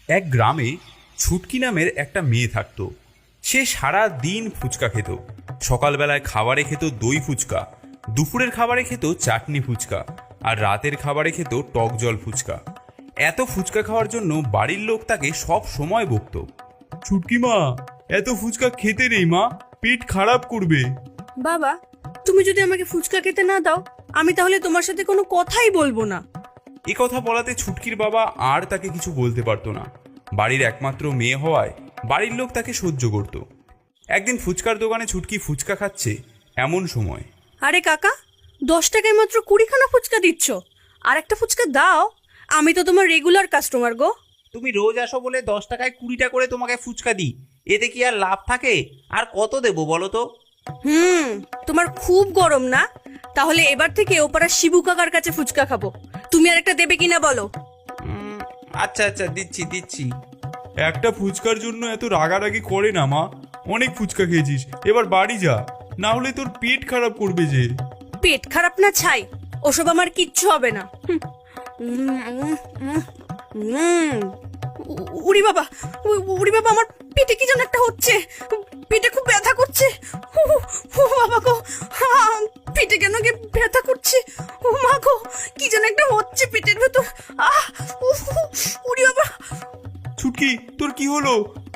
এক গ্রামে ছুটকি নামের একটা মেয়ে থাকত। সে সারা দিন ফুচকা খেত। সকালবেলায় খাবারে খেত দই ফুচকা, দুপুরের খাবারে খেত চাটনি ফুচকা, আর রাতের খাবারে খেত টক জল ফুচকা। এত ফুচকা খাওয়ার জন্য বাড়ির লোক তাকে সব সময় বকত। ছুটকি মা, এত ফুচকা খেতে নেই মা, পেট খারাপ করবে। বাবা, তুমি যদি আমাকে ফুচকা খেতে না দাও, আমি তাহলে তোমার সাথে কোনো কথাই বলবো না। এ কথা বলাতে ছুটকির বাবা আর তাকে কিছু বলতে পারতো না। বাড়ির একমাত্র মেয়ে হওয়ায় বাড়ির লোক তাকে সহ্য করত। একদিন ফুচকার দোকানে ছুটকি ফুচকা খাচ্ছে, এমন সময়। আরে কাকা, 10 টাকায় মাত্র 20খানা ফুচকা দিচ্ছ, আর একটা ফুচকা দাও। আমি তো তোমার রেগুলার কাস্টমার গো। তুমি রোজ আসো বলে 10 টাকায় 20টা করে তোমাকে ফুচকা দিই, এতে কি আর লাভ থাকে? আর কত দেবো বলো তো? তোমার খুব গরম না? তাহলে এবার থেকে ওপাড়া শিবু কাকার কাছে ফুচকা খাবো। তুমি আর একটা দেবে কিনা বলো? আচ্ছা আচ্ছা, দিচ্ছি দিচ্ছি। একটা ফুচকার জন্য এত রাগারাগি করে না মা, অনেক ফুচকা খেয়েছিস, এবার বাড়ি যা, না হলে তোর পেট খারাপ করবে যে। পেট খারাপ না ছাই, ওসব আমার কিচ্ছু হবে না। উড়ি বাবা, উড়ি বাবা, আমার পেটে কি যেন একটা হচ্ছে, পেটে খুব ব্যথা করছে। বাবা গো, পেটে কেন কি ব্যথা করছে? ও মা গো, কি যেন একটা হচ্ছে পেটের ভেতর। উড়ি বাবা। ছুটকি, তোর কি হলো?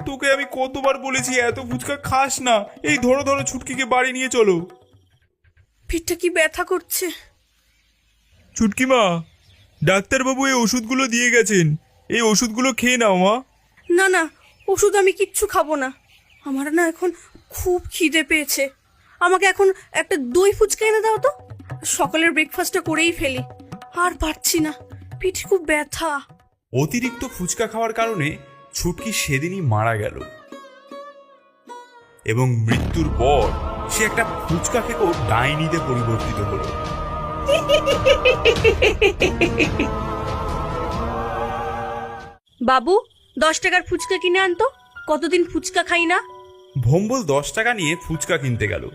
তোকে আমি কতবার বলেছি এত ফুচকা খাস না। এই ধরো ধরো ছুটকিকে বাড়ি নিয়ে চলো। পেটটা কি ব্যথা করছে। ছুটকি মা, ডাক্তারবাবু এই ওষুধগুলো দিয়ে গেছেন, এই ওষুধগুলো খেয়ে নাও মা। না না, ওষুধ আমি কিচ্ছু খাবো না। আমার না এখন খুব খিদে পেয়েছে। আমাকে এখন একটা দই ফুচকা এনে দাও তো, সকালের ব্রেকফাস্টটা করেই ফেলি। আর পারছি না, পিঠে খুব ব্যথা। অতিরিক্ত ফুচকা খাওয়ার কারণে ছুটকি সেদিনই মারা গেল, এবং মৃত্যুর পর সে একটা ফুচকা খেয়েও ডাইনিতে পরিবর্তিত হলো। বাবু, 10 টাকার ফুচকা কিনে আনতো, কতদিন ফুচকা খাই না। ভম্বল 10 টাকা নিয়ে ফুচকা কিনতে গেল।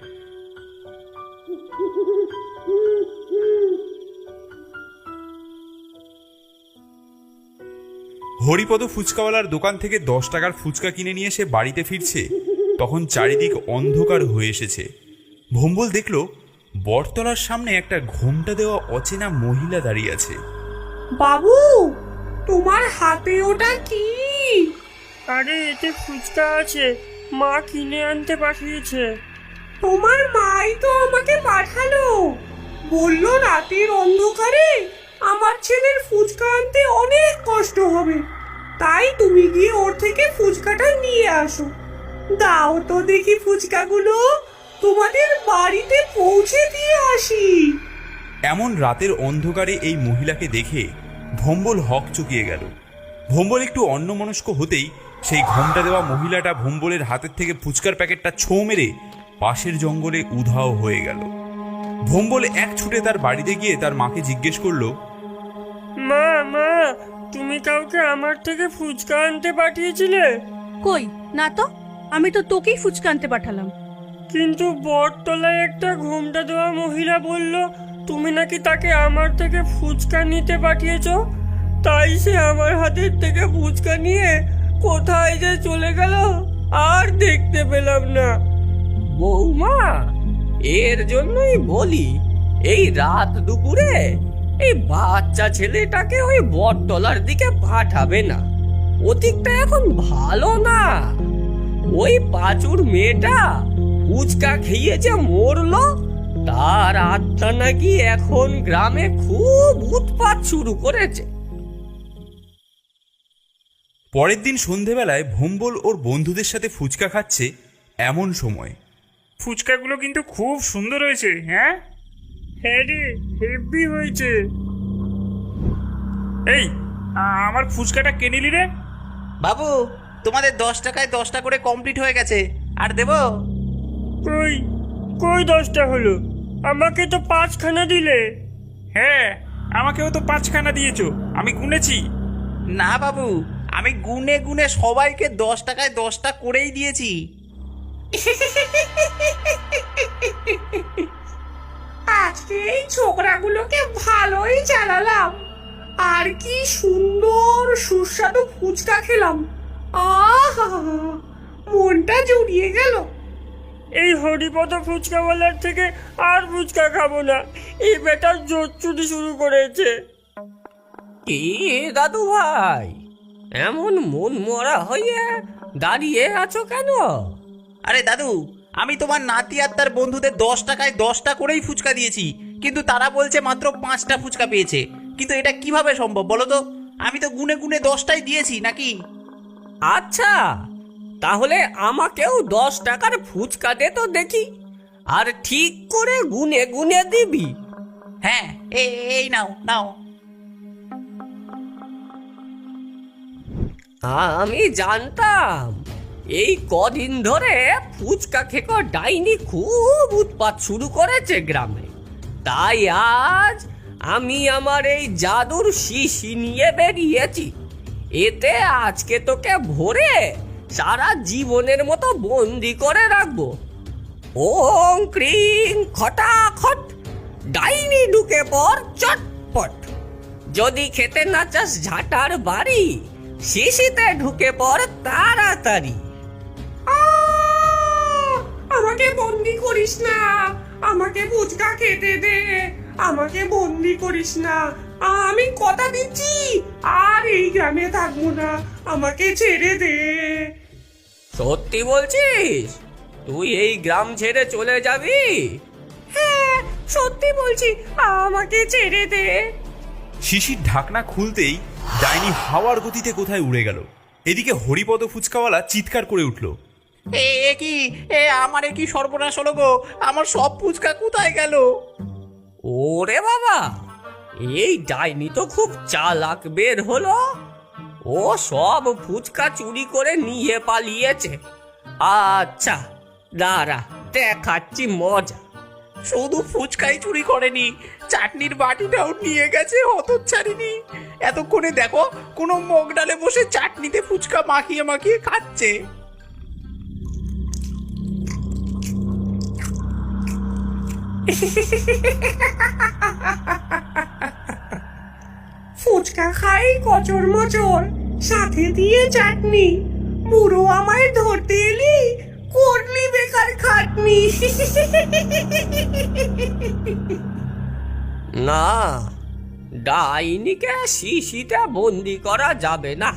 হরিপদ ফুচকাওয়ালার দোকান থেকে 10 টাকার ফুচকা কিনে নিয়ে সে বাড়িতে ফিরছে, তখন চারিদিক অন্ধকার হয়ে এসেছে। ভম্বল দেখল বটতলার সামনে একটা ঘোমটা দেওয়া অচেনা মহিলা দাঁড়িয়ে আছে। বাবু, তোমার হাতে ওটা কি? আরে এতে ফুচকা আছে, মা কিনে আনতে পাঠিয়েছে। তোমার মাই তো আমাকে পাঠালো, বললো রাতের অন্ধকারে আমার ছেলের ফুচকা আনতে অনেক কষ্ট হবে, তাই তুমি গিয়ে ওর থেকে ফুচকাটা নিয়ে আসো। দাও তো দেখি ফুচকাগুলো, তোমাদের বাড়িতে পৌঁছে দিয়ে আসি। এমন রাতের অন্ধকারে এই মহিলাকে দেখে ভম্বল হক চকিয়ে গেল। ভম্বল একটু অন্যমনস্ক হতেই সেই ঘোমটা দেওয়া মহিলাটা ভম্বলের হাতের থেকে ফুচকার প্যাকেটটা ছোঁ মেরে পাশের জঙ্গলে উধাও হয়ে গেল। ভম্বল এক ছুটে তার বাড়িতে গিয়ে তার মাকে জিজ্ঞেস করলো, মা মা, তুমি কাউকে আমার থেকে ফুচকা আনতে পাঠিয়েছিলে? কই না তো, আমি তো তোকেই ফুচকা আনতে পাঠালাম। কিন্তু বটতলায় একটা ঘোমটা দেওয়া মহিলা বলল তুমি নাকি তাকে আমার থেকে ফুচকা নিতে পাঠিয়েছো, তাই সে আমার হাতের থেকে ফুচকা নিয়ে কোথায় যে চলে গেল আর দেখতে পেলাম না। বৌমা, এর জন্যই বলি এই রাত দুপুরে এই বাচ্চা ছেলেটাকে ওই বটতলার দিকে পাঠাবে না, অতিকটা এখন ভালো না। ওই পাঁচুর মেয়েটা ফুচকা খেয়ে যে মরলো, তার আত্মা নাকি এখন গ্রামে খুব উৎপাত শুরু করেছে। পরের দিন সন্ধেবেলায় ভম্বল ওর বন্ধুদের সাথে ফুচকা খাচ্ছে, এমন সময়। ফুচকাগুলো কিন্তু খুব সুন্দর হয়েছে। হ্যাঁ হ্যাঁ রে, হেভি হয়েছে। এই, আমার ফুচকাটা কে নিলি রে? বাবু, তোমাদের 10 টাকায় 10টা করে কমপ্লিট হয়ে গেছে, আর দেবো? কই কই 10টা হলো? আমাকে তো 5খানা দিলে। হ্যাঁ, আমাকেও তো 5খানা দিয়েছো, আমি গুনেছি। না বাবু, আমি গুনে গুনে সবাইকে 10 টাকায় 10টা করেই দিয়েছি। আজকে এই ছোকরাগুলোকে ভালোই চালালাম। আর কি সুন্দর সুস্বাদু ফুচকা খেলাম। আহা, মনটা জুড়িয়ে গেল। এই হরিপদ ফুচকাওয়ালার থেকে আর ফুচকা খাবো না, এই বেটা জোর চুরি শুরু করেছে। কি দাদু ভাই, এমন মন মরা হয়ে দাঁড়িয়ে আছো কেন? আরে দাদু, আমি তোমার নাতি আর তার বন্ধুদের 10 টাকায় 10টা করেই ফুচকা দিয়েছি, কিন্তু তারা বলছে মাত্র 5টা ফুচকা পেয়েছে। কিন্তু এটা কিভাবে সম্ভব বলো তো? আমি তো গুনে গুনে 10টাই দিয়েছি নাকি? আচ্ছা, তাহলে আমাকেও 10 টাকার ফুচকা দে তো দেখি, আর ঠিক করে গুনে গুনে দিবি। হ্যাঁ, এই নাও নাও। আমি জানতাম এই কদিন ধরে ফুচকা খেকো ডাইনি খুব উৎপাত শুরু করেছে গ্রামে, তাই আজ আমি আমার এই জাদুর শিশি নিয়ে বেরিয়েছি। এতে আজকে তোকে ভরে সারা জীবনের মতো বন্দি করে রাখবো। ওং ক্রিং খটাখট, ডাইনি ঢুকে পড় চটপট। যদি খেতে না চাস ঝাঁটার বাড়ি, শিশিতে ঢুকে পড় তাড়াতাড়ি। আমাকে বন্দি করিস না, আমাকে ফুচকা খেতে দে, আমাকে বন্দি করিস না। আমি কথা দিচ্ছি আর এই গ্রামে থাকবো না, আমাকে ছেড়ে দে। সত্যি বলছিস? তুই এই গ্রাম ছেড়ে চলে যাবি? হ্যাঁ, সত্যি বলছি, আমাকে ছেড়ে দে। শিশির ঢাকনা খুলতেই ডাইনি হাওয়ার গতিতে কোথায় উড়ে গেল। এদিকে হরিপদ ফুচকাওয়ালা চিৎকার করে উঠল। কি আমার কি সর্বনাশ হলো গো, আমার সব ফুচকা কোথায় গেল? ওরে বাবা, এই ডাইনি তো খুব চালাক বের হলো। ও সব ফুচকা চুরি করে নিয়ে পালিয়েছে। আচ্ছা দাঁড়া, দেখাচ্ছি মজা। শুধু ফুচকাই চুরি করেনি, চাটনির বাটিটাও নিয়ে গেছে হতচ্ছাড়িনি। এতক্ষণে দেখো কোনো মগ ডালে বসে চাটনিতে ফুচকা মাখিয়ে মাখিয়ে খাচ্ছে। ফুচকা খাই কচর মচর, সাথে দিয়ে চাটনি। বুড়ো আমায় ধরতে এলি, করলি বেকার খাটনি। না, ডাইনিকে শিশিতে বন্দি করা যাবে না,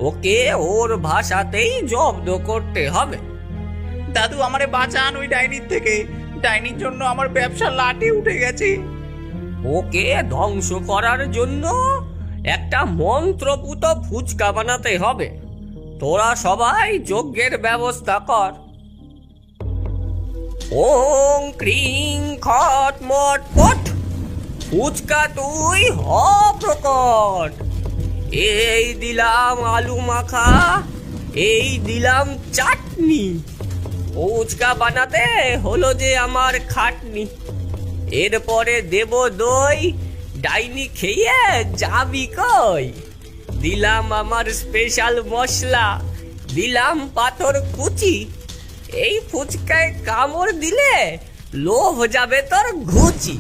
ওকে ওর ভাষাতেই জব্দ করতে হবে। দাদু, আমারে বাঁচান ওই ডাইনির থেকে। ডাইনির জন্য আমার ব্যবসা লাটে উঠে গেছে। ওকে ধ্বংস করার জন্য একটা মন্ত্রপুত ফুচকা বানাতে হবে। তোরা সবাই যজ্ঞের ব্যবস্থা কর। ওং ক্রিং খট মট পট, ফুচকা তুই হ প্রকট। এই দিলাম আলু মাখা, এই দিলাম চাটনি। ফুচকা বানাতে হলো যে আমার খাটনি। এরপরে দেব দই, ডাইনি খেয়ে যাবি কই। দিলাম আমার স্পেশাল মশলা, দিলাম পাথর কুচি। এই ফুচকায় কামড় দিলে লোভ যাবে তোর ঘুচি।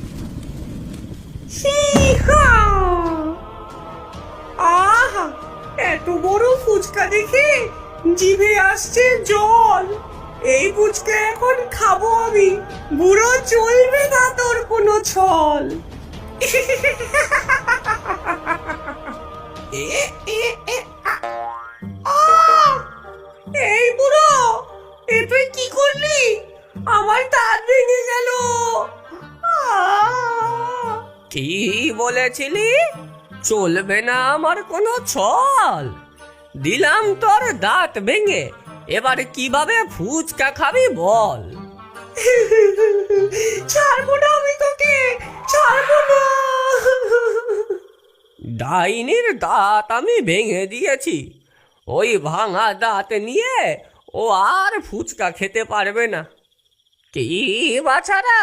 আহা, এত বড় ফুচকা দেখে জিভে আসছে জল। এই ফুচকা এখন খাবো আমি, বুড়ো চলবে না তোর কোনো ছল। এই বুড়ো, এ তুই কি করলি? আমার দাঁত ভেঙে গেল। কি বলেছিলি? চলবে না আমার কোনো ছল? দিলাম তোর দাঁত ভেঙে, এবার কিভাবে ফুচকা খাবি বল। ছাড়বো না আমি তোকে, ছাড়বো না। ডাইনির দাঁত আমি ভেঙে দিয়েছি, ওই ভাঙা দাঁত নিয়ে ও আর ফুচকা খেতে পারবে না। কি বাছারা,